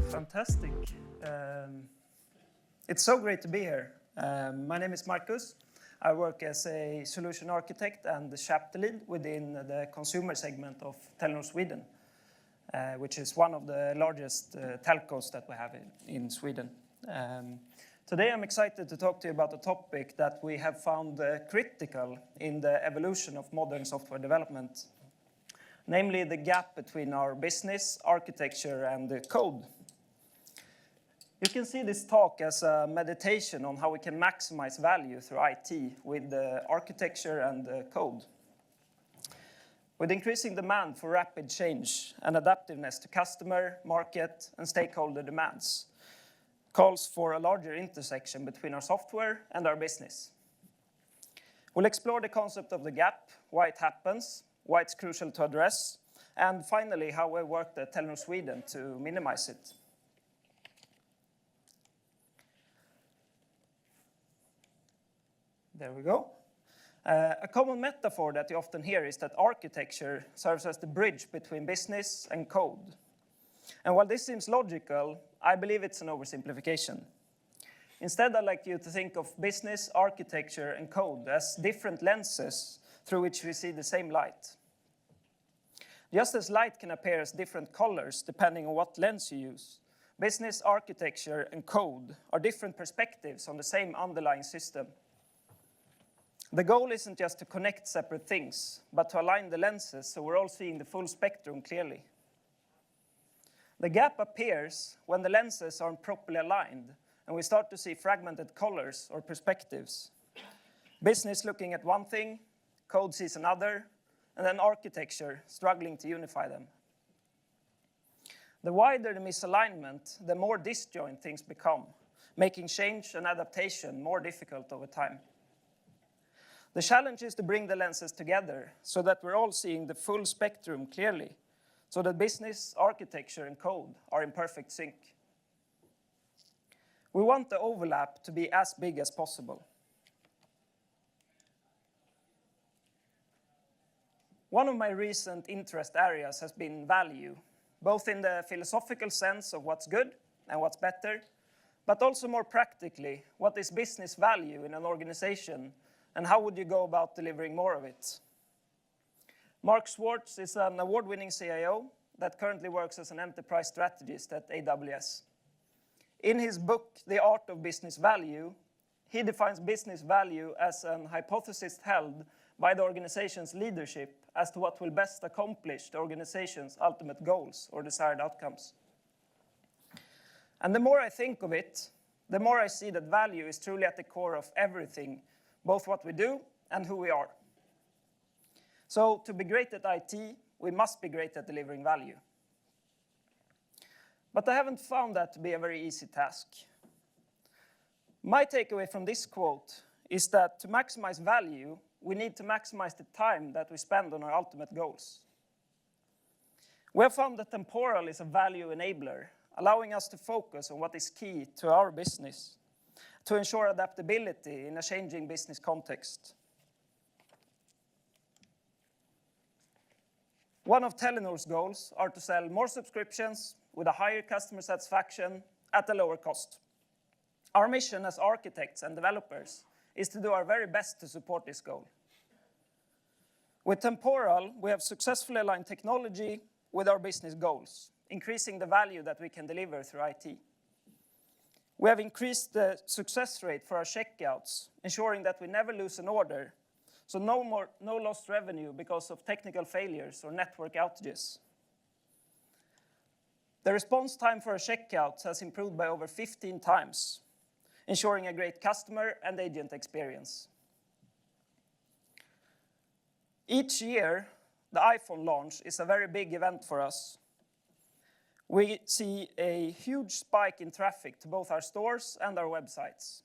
Fantastic. It's so great to be here. My name is Marcus. I work as a solution architect and the chapter lead within the consumer segment of Telenor Sweden, which is one of the largest telcos that we have in Sweden. Today I'm excited to talk to you about a topic that we have found critical in the evolution of modern software development, namely the gap between our business, architecture, and the code. You can see this talk as a meditation on how we can maximize value through IT with the architecture and the code. With increasing demand for rapid change and adaptiveness to customer, market, and stakeholder demands, calls for a larger intersection between our software and our business. We'll explore the concept of the gap, why it happens, why it's crucial to address, and finally, how we worked at Telenor Sweden to minimize it. There we go. A common metaphor that you often hear is that architecture serves as the bridge between business and code. And while this seems logical, I believe it's an oversimplification. Instead, I'd like you to think of business, architecture, and code as different lenses through which we see the same light. Just as light can appear as different colors depending on what lens you use, business, architecture, and code are different perspectives on the same underlying system. The goal isn't just to connect separate things, but to align the lenses so we're all seeing the full spectrum clearly. The gap appears when the lenses aren't properly aligned and we start to see fragmented colors or perspectives. Business looking at one thing, code sees another, and then architecture struggling to unify them. The wider the misalignment, the more disjoint things become, making change and adaptation more difficult over time. The challenge is to bring the lenses together so that we're all seeing the full spectrum clearly, so that business, architecture, and code are in perfect sync. We want the overlap to be as big as possible. One of my recent interest areas has been value, both in the philosophical sense of what's good and what's better, but also more practically, what is business value in an organization and how would you go about delivering more of it? Mark Schwartz is an award-winning CIO that currently works as an enterprise strategist at AWS. In his book, The Art of Business Value, he defines business value as an hypothesis held by the organization's leadership as to what will best accomplish the organization's ultimate goals or desired outcomes. And the more I think of it, the more I see that value is truly at the core of everything, both what we do and who we are. So to be great at IT, we must be great at delivering value. But I haven't found that to be a very easy task. My takeaway from this quote is that to maximize value, we need to maximize the time that we spend on our ultimate goals. We have found that Temporal is a value enabler, allowing us to focus on what is key to our business, to ensure adaptability in a changing business context. One of Telenor's goals are to sell more subscriptions with a higher customer satisfaction at a lower cost. Our mission as architects and developers is to do our very best to support this goal. With Temporal, we have successfully aligned technology with our business goals, increasing the value that we can deliver through IT. We have increased the success rate for our checkouts, ensuring that we never lose an order, so no lost revenue because of technical failures or network outages. The response time for our checkouts has improved by over 15 times, ensuring a great customer and agent experience. Each year, the iPhone launch is a very big event for us. We see a huge spike in traffic to both our stores and our websites.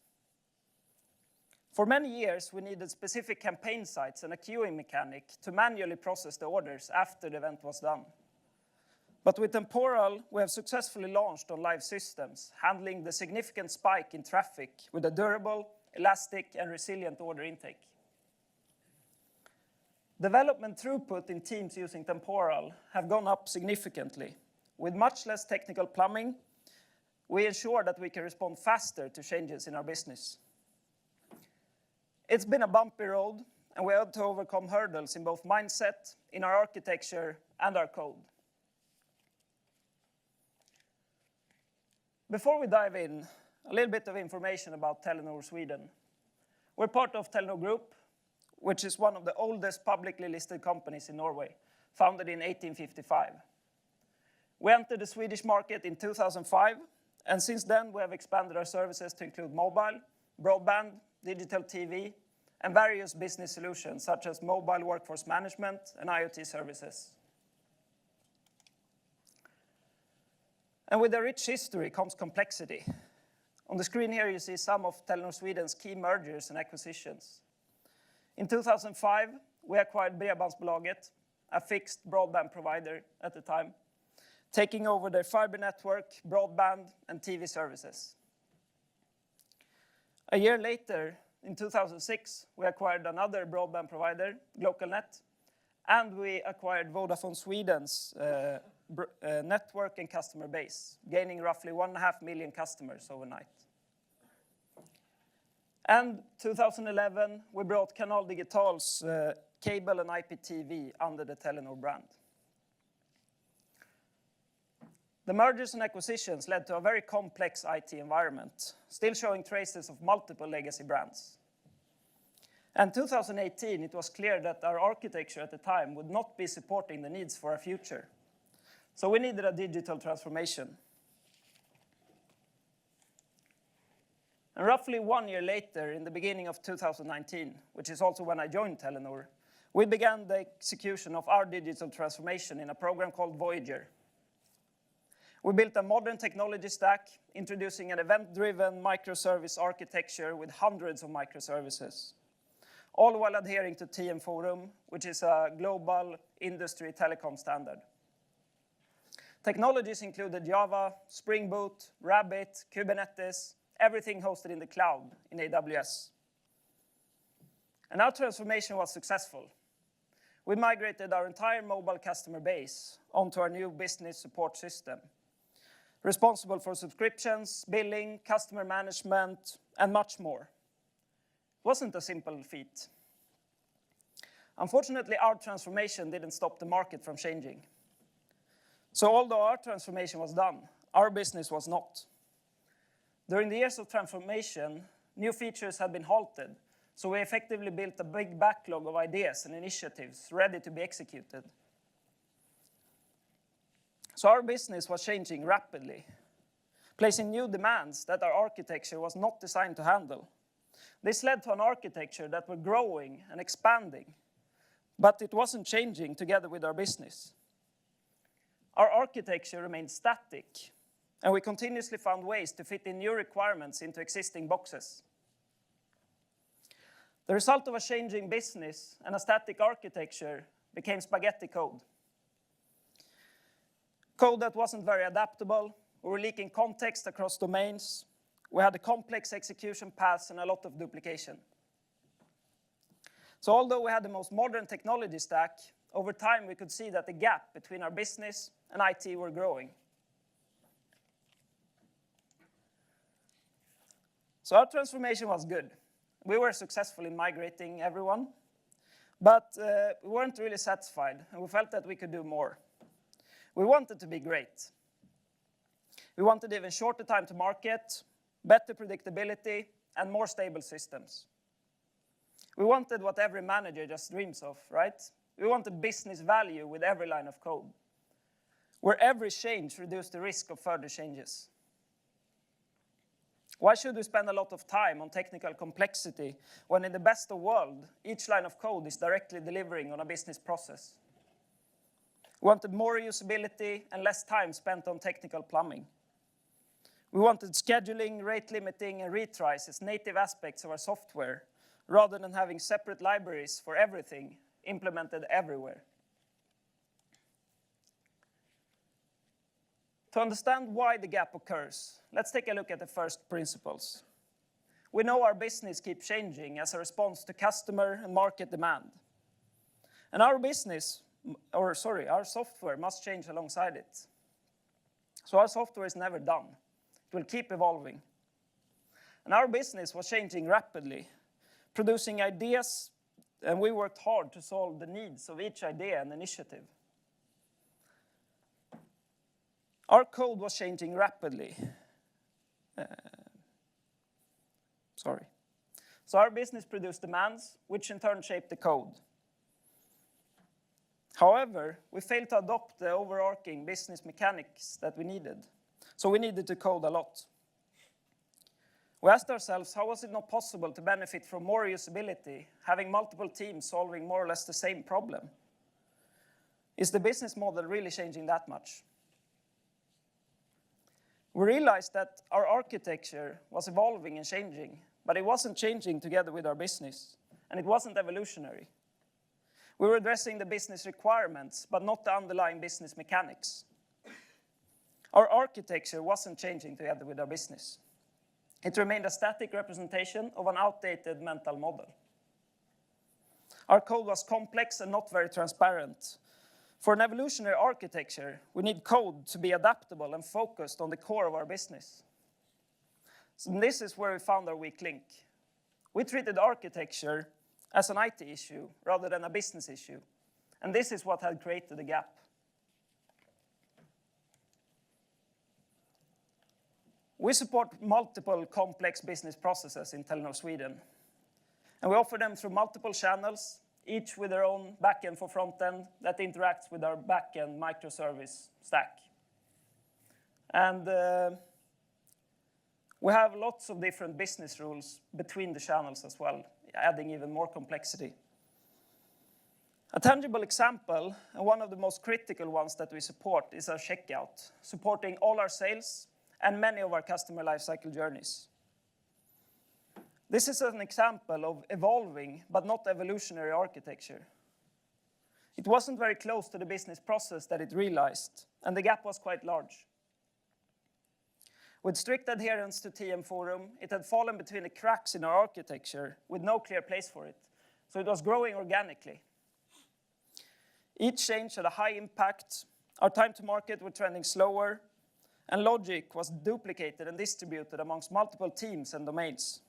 For many years, we needed specific campaign sites and a queuing mechanic to manually process the orders after the event was done. But with Temporal, we have successfully launched on live systems, handling the significant spike in traffic with a durable, elastic, and resilient order intake. Development throughput in teams using Temporal have gone up significantly. With much less technical plumbing, we ensure that we can respond faster to changes in our business. It's been a bumpy road, and we had to overcome hurdles in both mindset, in our architecture, and our code. Before we dive in, a little bit of information about Telenor Sweden. We're part of Telenor Group, which is one of the oldest publicly listed companies in Norway, founded in 1855. We entered the Swedish market in 2005, and since then we have expanded our services to include mobile, broadband, digital TV, and various business solutions such as mobile workforce management and IoT services. And with a rich history comes complexity. On the screen here you see some of Telenor Sweden's key mergers and acquisitions. In 2005, we acquired Bredbandsbolaget, a fixed broadband provider at the time, taking over their fiber network, broadband, and TV services. A year later, in 2006, we acquired another broadband provider, GlocalNet, and we acquired Vodafone Sweden's network and customer base, gaining roughly 1.5 million customers overnight. And 2011, we brought Canal Digital's cable and IPTV under the Telenor brand. The mergers and acquisitions led to a very complex IT environment, still showing traces of multiple legacy brands. And 2018, it was clear that our architecture at the time would not be supporting the needs for our future. So we needed a digital transformation. And roughly 1 year later, in the beginning of 2019, which is also when I joined Telenor, we began the execution of our digital transformation in a program called Voyager. We built a modern technology stack, introducing an event-driven microservice architecture with hundreds of microservices, all while adhering to TM Forum, which is a global industry telecom standard. Technologies included Java, Spring Boot, Rabbit, Kubernetes, everything hosted in the cloud in AWS. And our transformation was successful. We migrated our entire mobile customer base onto our new business support system, responsible for subscriptions, billing, customer management, and much more. It wasn't a simple feat. Unfortunately, our transformation didn't stop the market from changing. So although our transformation was done, our business was not. During the years of transformation, new features had been halted, so we effectively built a big backlog of ideas and initiatives ready to be executed. So our business was changing rapidly, placing new demands that our architecture was not designed to handle. This led to an architecture that was growing and expanding, but it wasn't changing together with our business. Our architecture remained static, and we continuously found ways to fit in new requirements into existing boxes. The result of a changing business and a static architecture became spaghetti code. Code that wasn't very adaptable, we were leaking context across domains, we had a complex execution paths and a lot of duplication. So although we had the most modern technology stack, over time we could see that the gap between our business and IT were growing. So our transformation was good. We were successful in migrating everyone, but we weren't really satisfied, and we felt that we could do more. We wanted to be great. We wanted even shorter time to market, better predictability, and more stable systems. We wanted what every manager just dreams of, right? We wanted business value with every line of code, where every change reduced the risk of further changes. Why should we spend a lot of time on technical complexity when in the best of world, each line of code is directly delivering on a business process? We wanted more reusability and less time spent on technical plumbing. We wanted scheduling, rate limiting, and retries as native aspects of our software, rather than having separate libraries for everything implemented everywhere. To understand why the gap occurs, let's take a look at the first principles. We know our business keeps changing as a response to customer and market demand. And our our software must change alongside it. So our software is never done. It will keep evolving. And our business was changing rapidly, producing ideas, and we worked hard to solve the needs of each idea and initiative. Our code was changing rapidly. So our business produced demands, which in turn shaped the code. However, we failed to adopt the overarching business mechanics that we needed. So we needed to code a lot. We asked ourselves, how was it not possible to benefit from more usability, having multiple teams solving more or less the same problem? Is the business model really changing that much? We realized that our architecture was evolving and changing, but it wasn't changing together with our business, and it wasn't evolutionary. We were addressing the business requirements, but not the underlying business mechanics. Our architecture wasn't changing together with our business. It remained a static representation of an outdated mental model. Our code was complex and not very transparent. For an evolutionary architecture, we need code to be adaptable and focused on the core of our business. So this is where we found our weak link. We treated architecture as an IT issue rather than a business issue. And this is what had created the gap. We support multiple complex business processes in Telenor Sweden. And we offer them through multiple channels, each with their own backend for frontend that interacts with our backend microservice stack. And we have lots of different business rules between the channels as well, adding even more complexity. A tangible example, and one of the most critical ones that we support, is our checkout, supporting all our sales and many of our customer lifecycle journeys. This is an example of evolving, but not evolutionary architecture. It wasn't very close to the business process that it realized, and the gap was quite large. With strict adherence to TM Forum, it had fallen between the cracks in our architecture with no clear place for it, so it was growing organically. Each change had a high impact, our time to market was trending slower, and logic was duplicated and distributed amongst multiple teams and domains.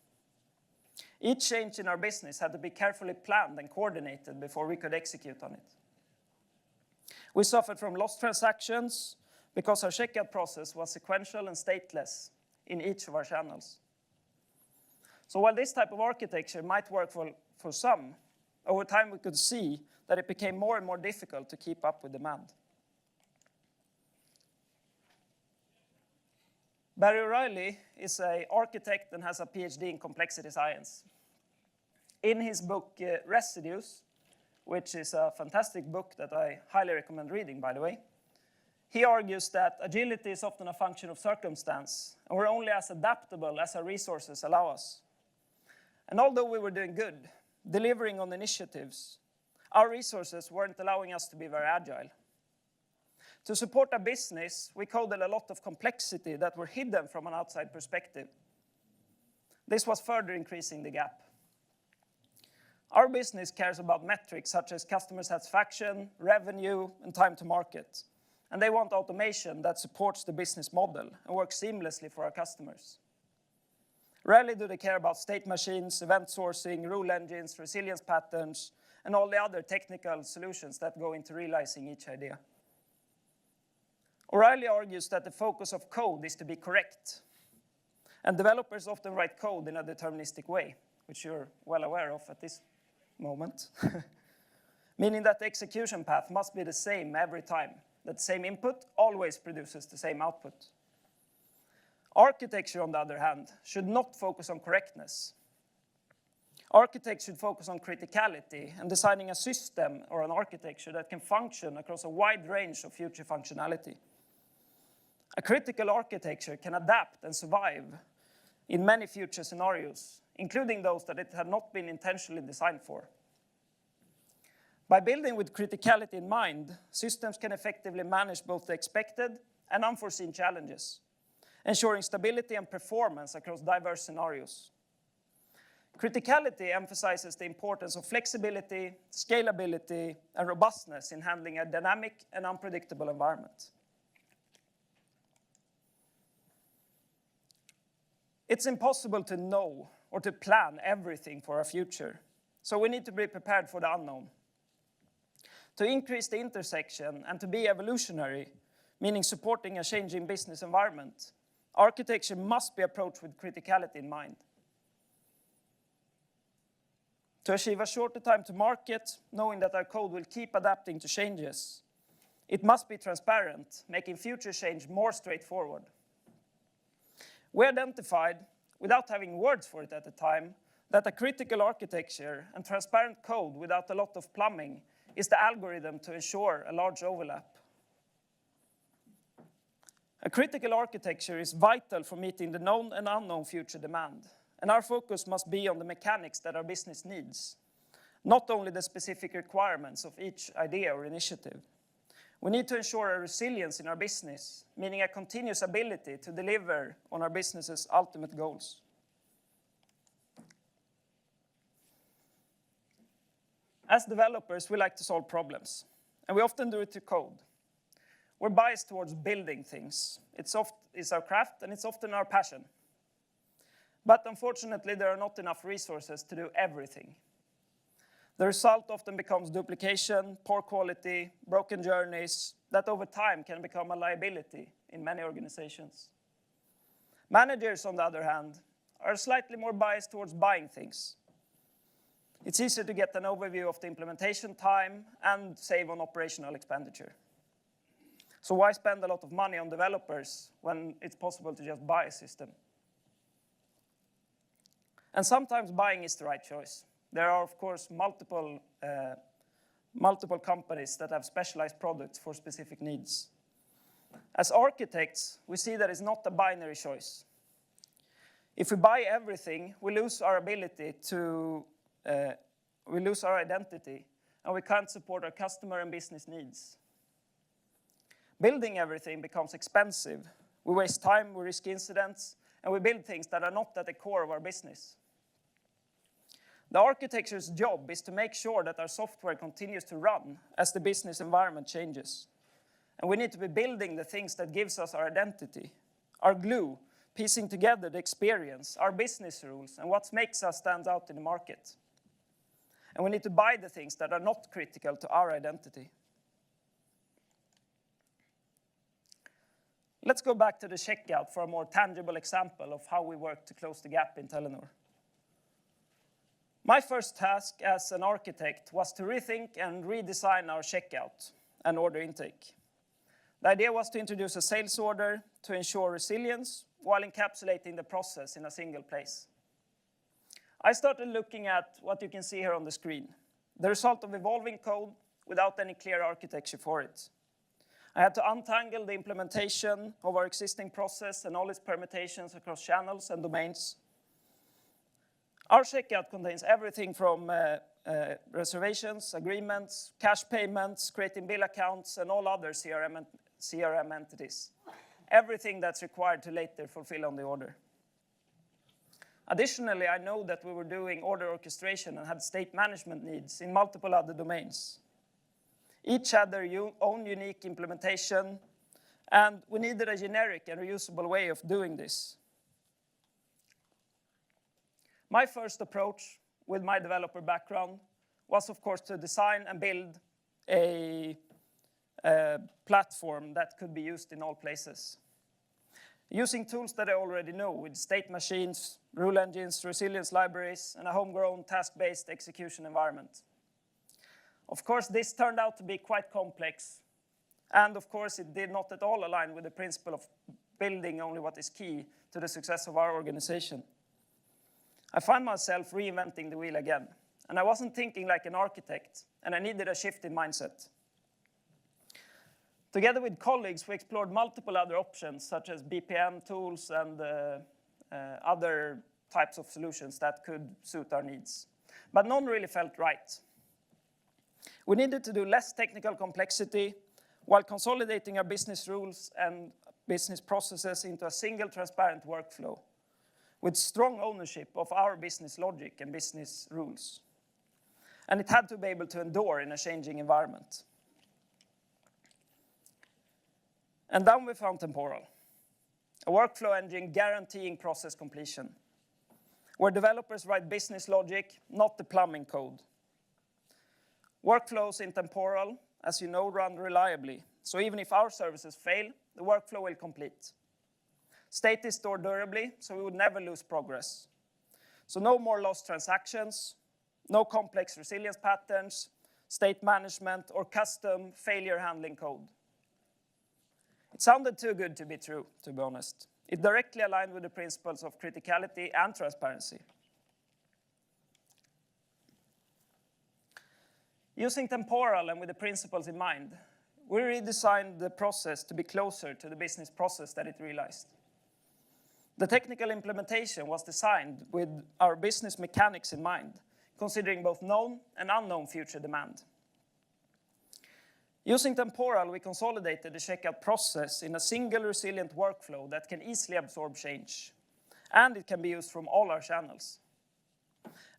Each change in our business had to be carefully planned and coordinated before we could execute on it. We suffered from lost transactions because our checkout process was sequential and stateless in each of our channels. So while this type of architecture might work for some, over time we could see that it became more and more difficult to keep up with demand. Barry O'Reilly is an architect and has a PhD in complexity science. In his book, Residues, which is a fantastic book that I highly recommend reading, by the way, he argues that agility is often a function of circumstance, and we're only as adaptable as our resources allow us. And although we were doing good, delivering on initiatives, our resources weren't allowing us to be very agile. To support our business, we coded a lot of complexity that were hidden from an outside perspective. This was further increasing the gap. Our business cares about metrics such as customer satisfaction, revenue, and time to market. And they want automation that supports the business model and works seamlessly for our customers. Rarely do they care about state machines, event sourcing, rule engines, resilience patterns, and all the other technical solutions that go into realizing each idea. O'Reilly argues that the focus of code is to be correct. And developers often write code in a deterministic way, which you're well aware of at this moment. Meaning that the execution path must be the same every time, that the same input always produces the same output. Architecture, on the other hand, should not focus on correctness. Architects should focus on criticality and designing a system or an architecture that can function across a wide range of future functionality. A critical architecture can adapt and survive in many future scenarios, including those that it had not been intentionally designed for. By building with criticality in mind, systems can effectively manage both the expected and unforeseen challenges, ensuring stability and performance across diverse scenarios. Criticality emphasizes the importance of flexibility, scalability, and robustness in handling a dynamic and unpredictable environment. It's impossible to know or to plan everything for our future, so we need to be prepared for the unknown. To increase the intersection and to be evolutionary, meaning supporting a changing business environment, architecture must be approached with criticality in mind. To achieve a shorter time to market, knowing that our code will keep adapting to changes, it must be transparent, making future change more straightforward. We identified, without having words for it at the time, that a critical architecture and transparent code without a lot of plumbing is the algorithm to ensure a large overlap. A critical architecture is vital for meeting the known and unknown future demand, and our focus must be on the mechanics that our business needs, not only the specific requirements of each idea or initiative. We need to ensure a resilience in our business, meaning a continuous ability to deliver on our business's ultimate goals. As developers, we like to solve problems, and we often do it through code. We're biased towards building things. It's our craft, and it's often our passion. But unfortunately, there are not enough resources to do everything. The result often becomes duplication, poor quality, broken journeys that over time can become a liability in many organizations. Managers, on the other hand, are slightly more biased towards buying things. It's easier to get an overview of the implementation time and save on operational expenditure. So why spend a lot of money on developers when it's possible to just buy a system? And sometimes buying is the right choice. There are, of course, multiple companies that have specialized products for specific needs. As architects, we see that it's not a binary choice. If we buy everything, we lose our ability to, we lose our identity, and we can't support our customer and business needs. Building everything becomes expensive. We waste time, we risk incidents, and we build things that are not at the core of our business. The architecture's job is to make sure that our software continues to run as the business environment changes. And we need to be building the things that gives us our identity, our glue, piecing together the experience, our business rules, and what makes us stand out in the market. And we need to buy the things that are not critical to our identity. Let's go back to the checkout for a more tangible example of how we work to close the gap in Telenor. My first task as an architect was to rethink and redesign our checkout and order intake. The idea was to introduce a sales order to ensure resilience while encapsulating the process in a single place. I started looking at what you can see here on the screen, the result of evolving code without any clear architecture for it. I had to untangle the implementation of our existing process and all its permutations across channels and domains. Our checkout contains everything from reservations, agreements, cash payments, creating bill accounts, and all other CRM entities. Everything that's required to later fulfill on the order. Additionally, I know that we were doing order orchestration and had state management needs in multiple other domains. Each had their own unique implementation, and we needed a generic and reusable way of doing this. My first approach with my developer background was, of course, to design and build a platform that could be used in all places. Using tools that I already know with state machines, rule engines, resilience libraries, and a homegrown task-based execution environment. Of course, this turned out to be quite complex. And of course, it did not at all align with the principle of building only what is key to the success of our organization. I found myself reinventing the wheel again, and I wasn't thinking like an architect, and I needed a shift in mindset. Together with colleagues, we explored multiple other options, such as BPM tools and other types of solutions that could suit our needs. But none really felt right. We needed to do less technical complexity while consolidating our business rules and business processes into a single transparent workflow. with strong ownership of our business logic and business rules. And it had to be able to endure in a changing environment. And then we found Temporal, a workflow engine guaranteeing process completion, where developers write business logic, not the plumbing code. Workflows in Temporal, as you know, run reliably. So even if our services fail, the workflow will complete. State is stored durably, so we would never lose progress. So no more lost transactions, no complex resilience patterns, state management, or custom failure handling code. It sounded too good to be true, to be honest. It directly aligned with the principles of criticality and transparency. Using Temporal and with the principles in mind, we redesigned the process to be closer to the business process that it realized. The technical implementation was designed with our business mechanics in mind, considering both known and unknown future demand. Using Temporal, we consolidated the checkout process in a single resilient workflow that can easily absorb change, and it can be used from all our channels.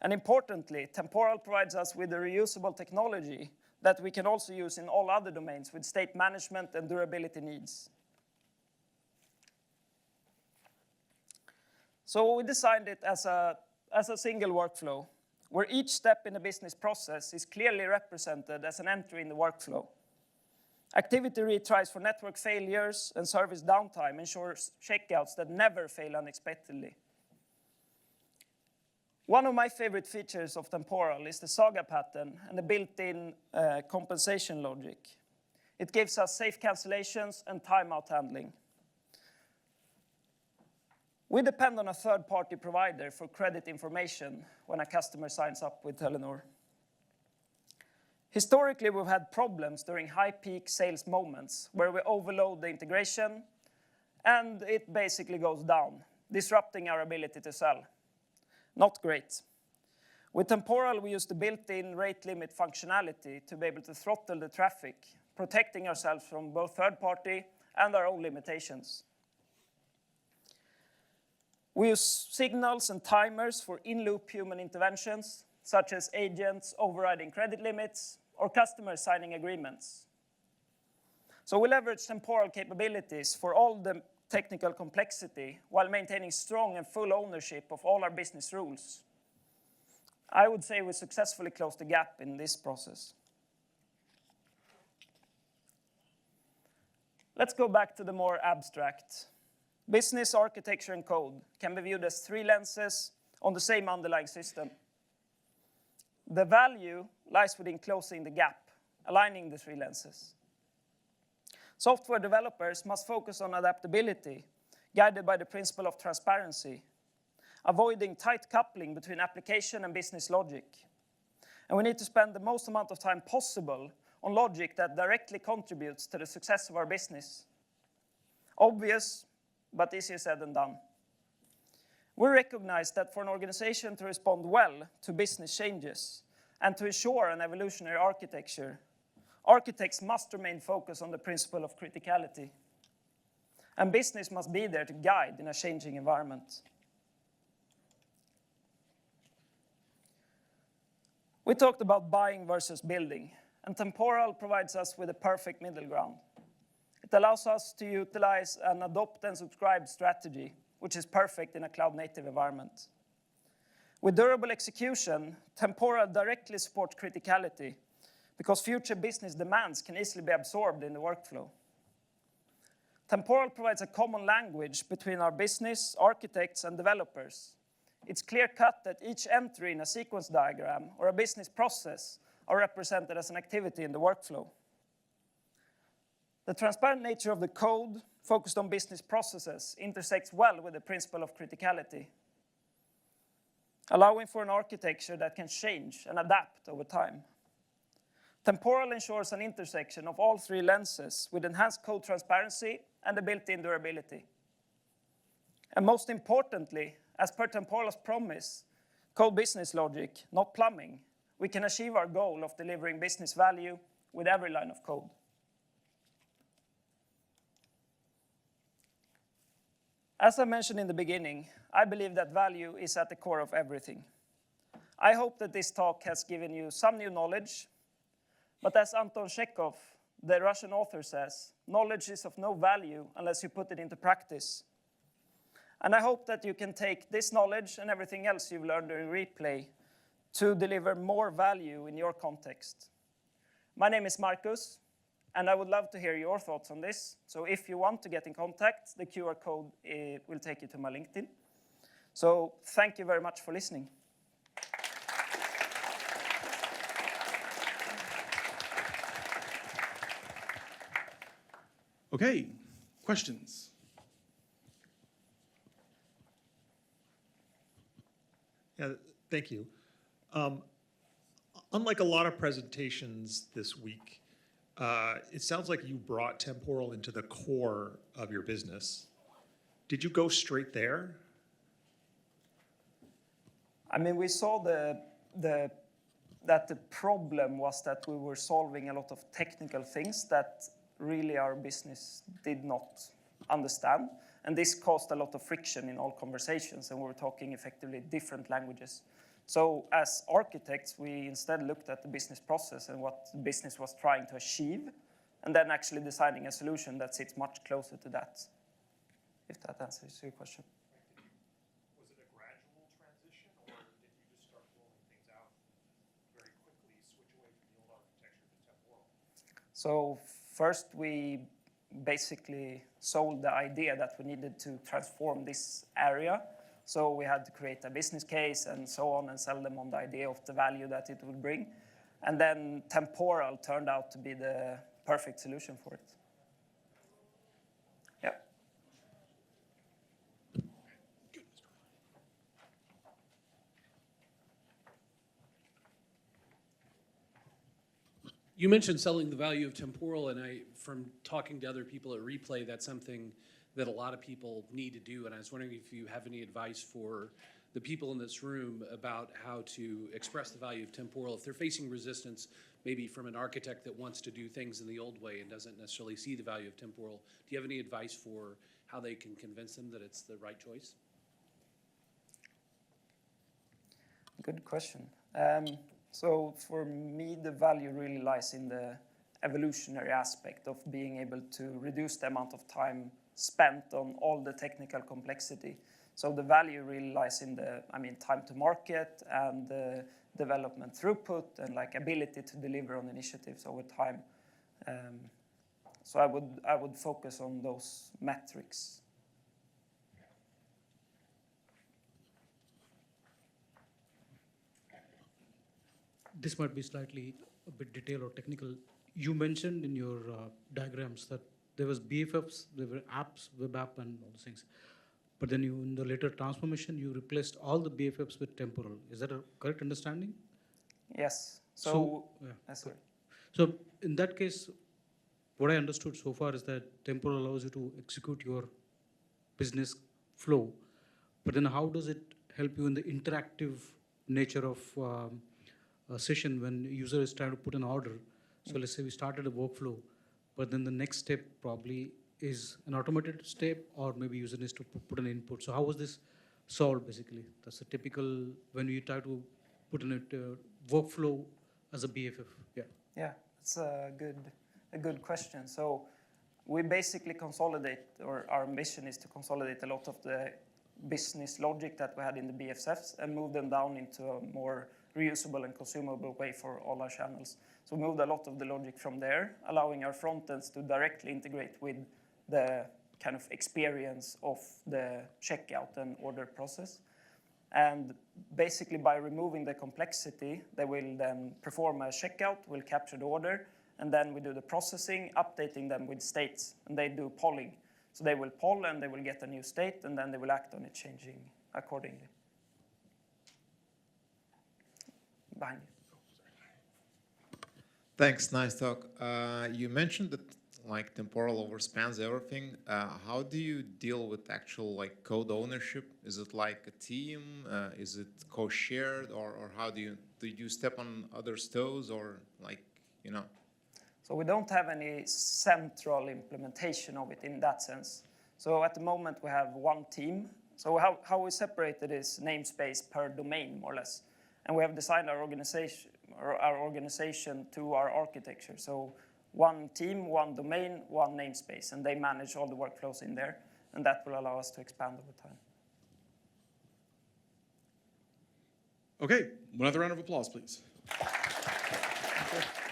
And importantly, Temporal provides us with a reusable technology that we can also use in all other domains with state management and durability needs. So we designed it as a single workflow, where each step in the business process is clearly represented as an entry in the workflow. Activity retries for network failures and service downtime ensures checkouts that never fail unexpectedly. One of my favorite features of Temporal is the saga pattern and the built-in compensation logic. It gives us safe cancellations and timeout handling. We depend on a third-party provider for credit information when a customer signs up with Telenor. Historically, we've had problems during high-peak sales moments where we overload the integration and it basically goes down, disrupting our ability to sell. Not great. With Temporal, we use the built-in rate limit functionality to be able to throttle the traffic, protecting ourselves from both third-party and our own limitations. We use signals and timers for in-loop human interventions, such as agents overriding credit limits or customers signing agreements. So we leverage Temporal capabilities for all the technical complexity while maintaining strong and full ownership of all our business rules. I would say we successfully closed the gap in this process. Let's go back to the more abstract. Business architecture and code can be viewed as three lenses on the same underlying system. The value lies within closing the gap, aligning the three lenses. Software developers must focus on adaptability, guided by the principle of transparency, avoiding tight coupling between application and business logic. And we need to spend the most amount of time possible on logic that directly contributes to the success of our business. Obvious, but easier said than done. We recognize that for an organization to respond well to business changes and to ensure an evolutionary architecture, architects must remain focused on the principle of criticality. And business must be there to guide in a changing environment. We talked about buying versus building, and Temporal provides us with a perfect middle ground. It allows us to utilize an adopt and subscribe strategy, which is perfect in a cloud-native environment. With durable execution, Temporal directly supports criticality because future business demands can easily be absorbed in the workflow. Temporal provides a common language between our business, architects, and developers. It's clear-cut that each entry in a sequence diagram or a business process are represented as an activity in the workflow. The transparent nature of the code focused on business processes intersects well with the principle of criticality, allowing for an architecture that can change and adapt over time. Temporal ensures an intersection of all three lenses with enhanced code transparency and the built-in durability. And most importantly, as per Temporal's promise, code business logic, not plumbing, we can achieve our goal of delivering business value with every line of code. As I mentioned in the beginning, I believe that value is at the core of everything. I hope that this talk has given you some new knowledge, but as Anton Chekhov, the Russian author, says, knowledge is of no value unless you put it into practice. And I hope that you can take this knowledge and everything else you've learned during replay to deliver more value in your context. My name is Marcus, and I would love to hear your thoughts on this. So if you want to get in contact, the QR code will take you to my LinkedIn. So thank you very much for listening. Okay, questions? Yeah, thank you. Unlike a lot of presentations this week, it sounds like you brought Temporal into the core of your business. Did you go straight there? I mean, we saw that the problem was that we were solving a lot of technical things that really our business did not understand. And this caused a lot of friction in all conversations, and we were talking effectively different languages. So as architects, we instead looked at the business process and what the business was trying to achieve, and then actually designing a solution that sits much closer to that, if that answers your question. Was it a gradual transition, or did you just start rolling things out very quickly, switch away from the old architecture to Temporal? So first, we basically sold the idea that we needed to transform this area. So we had to create a business case and so on and sell them on the idea of the value that it would bring. And then Temporal turned out to be the perfect solution for it. Yeah. You mentioned selling the value of Temporal, and from talking to other people at Replay, that's something that a lot of people need to do. And I was wondering if you have any advice for the people in this room about how to express the value of Temporal. If they're facing resistance, maybe from an architect that wants to do things in the old way and doesn't necessarily see the value of Temporal, do you have any advice for how they can convince them that it's the right choice? Good question. So for me, the value really lies in the evolutionary aspect of being able to reduce the amount of time spent on all the technical complexity. So the value really lies in the, time to market and the development throughput and ability to deliver on initiatives over time. So I would focus on those metrics. This might be slightly a bit detailed or technical. You mentioned in your diagrams that there was BFFs, there were apps, web app, and all those things. But then in the later transformation, you replaced all the BFFs with Temporal. Is that a correct understanding? Yes. So in that case, what I understood so far is that Temporal allows you to execute your business flow. But then how does it help you in the interactive nature of a session when a user is trying to put an order? So let's say we started a workflow, but then the next step probably is an automated step, or maybe user needs to put an input. So how was this solved basically? That's a typical when you try to put in a workflow as a BFF. Yeah, it's a good question. So we basically consolidate, or our mission is to consolidate a lot of the business logic that we had in the BFFs and move them down into a more reusable and consumable way for all our channels. So we moved a lot of the logic from there, allowing our front ends to directly integrate with the kind of experience of the checkout and order process. And basically by removing the complexity, they will then perform a checkout, will capture the order, and then we do the processing, updating them with states, and they do polling. So they will poll and they will get a new state, and then they will act on it, changing accordingly. Behind you. Thanks, nice talk. You mentioned that Temporal overspans everything. How do you deal with actual code ownership? Is it like a team? Is it co-shared, or how do you step on others' toes, or So we don't have any central implementation of it in that sense. So at the moment we have one team. So how we separate it is namespace per domain, more or less. And we have designed our organization to our architecture. So one team, one domain, one namespace, and they manage all the workflows in there. And that will allow us to expand over time. Okay, another round of applause, please. Thank you.